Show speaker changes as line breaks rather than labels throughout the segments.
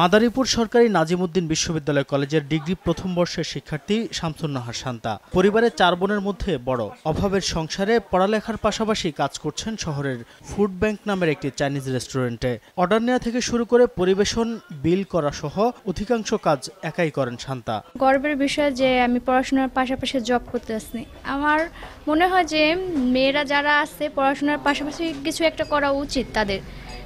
মাদারীপুর সরকারি নাজিমউদ্দিন বিশ্ববিদ্যালয় কলেজের ডিগ্রি প্রথম বর্ষের শিক্ষার্থী শামসুন নাহার শান্তা। পরিবারের 4 বোনের মধ্যে বড়। অভাবের সংসারে পড়ালেখার পাশাপাশি কাজ করছেন শহরের ফুড ব্যাংক নামের একটি চাইনিজ রেস্টুরেন্টে। অর্ডার নেওয়া থেকে শুরু করে পরিবেশন, বিল করা সহ অধিকাংশ কাজ একাই করেন শান্তা।
গর্বের বিষয় যে আমি পড়াশোনার পাশাপাশি জব করতে আসছি। আমার মনে হয় যে মেয়েরা যারা আছে পড়াশোনার পাশাপাশি কিছু একটা করা উচিত তাদের,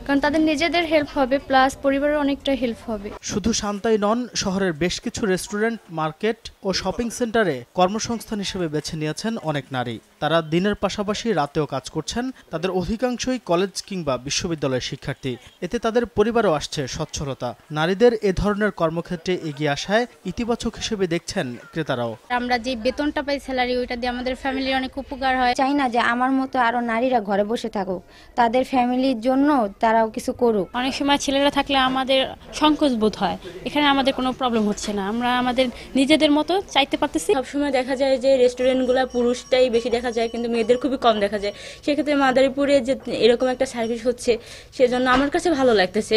কারণ তাদের নিজেদের হেল্প হবে প্লাস পরিবারের অনেকটা হেল্প হবে।
শুধু শান্তাই নন, শহরের বেশ কিছু রেস্টুরেন্ট, মার্কেট ও শপিং সেন্টারে কর্মসংস্থান হিসেবে বেছে নিয়েছেন অনেক নারী। তারা দিনের পাশাপাশি রাতেও কাজ করছেন। তাদের অধিকাংশই কলেজ কিংবা বিশ্ববিদ্যালয়ের শিক্ষার্থী। এতে তাদের পরিবারও আসছে সচ্ছলতা। নারীদের এ ধরনের কর্মক্ষেত্রে এগিয়ে আসায় ইতিবাচক হিসেবে দেখছেন ক্রেতারাও।
আমরা যে বেতনটা পাই, স্যালারি, ওইটা দিয়ে আমাদের ফ্যামিলির অনেক উপকার হয়।
চাই না যে আমার মতো আরো নারীরা ঘরে বসে থাকুক, তাদের ফ্যামিলির জন্য তারাও কিছু করুক।
অনেক সময় ছেলেরা থাকলে আমাদের সংকোচ বোধ হয়, এখানে আমাদের কোনো প্রবলেম হচ্ছে না, আমরা আমাদের নিজেদের মতো চাইতে পারতেছি।
সবসময় দেখা যায় যে রেস্টুরেন্টগুলো পুরুষটাই বেশি দেখা যায়, কিন্তু মেয়েদের খুবই কম দেখা যায়। সেক্ষেত্রে মাদারীপুরে যে এরকম একটা সার্ভিস হচ্ছে, সেজন্য আমার কাছে ভালো লাগতেছে।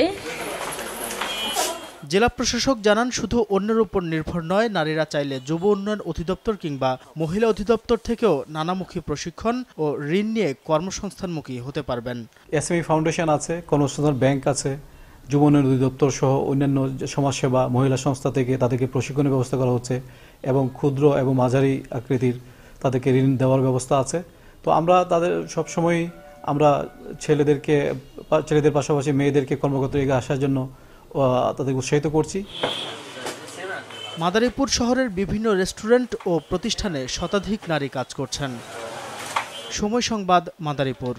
জেলা প্রশাসক জানান, শুধু অন্যের উপর নির্ভর নয়, নারীরা চাইলে যুব উন্নয়ন অধিদপ্তর কিংবা মহিলা অধিদপ্তর থেকেও নানামুখী প্রশিক্ষণ ও ঋণ নিয়ে কর্মসংস্থানমুখী হতে পারবেন।
এসএমই ফাউন্ডেশন আছে, কর্মসংস্থান ব্যাংক আছে, যুব উন্নয়ন অধিদপ্তর সহ অন্যান্য সমাজসেবা মহিলা সংস্থা থেকে তাদেরকে প্রশিক্ষণের ব্যবস্থা করা হচ্ছে এবং ক্ষুদ্র এবং মাঝারি আকৃতির তাদেরকে ঋণ দেওয়ার ব্যবস্থা আছে। তো আমরা তাদের সবসময় আমরা ছেলেদের পাশাপাশি মেয়েদেরকে কর্মক্ষেত্রে এগিয়ে আসার জন্য তাদের উৎসাহিত করছি।
মাদারীপুর শহরের বিভিন্ন রেস্টুরেন্ট ও প্রতিষ্ঠানে শতাধিক নারী কাজ করছেন। সময় সংবাদ, মাদারীপুর।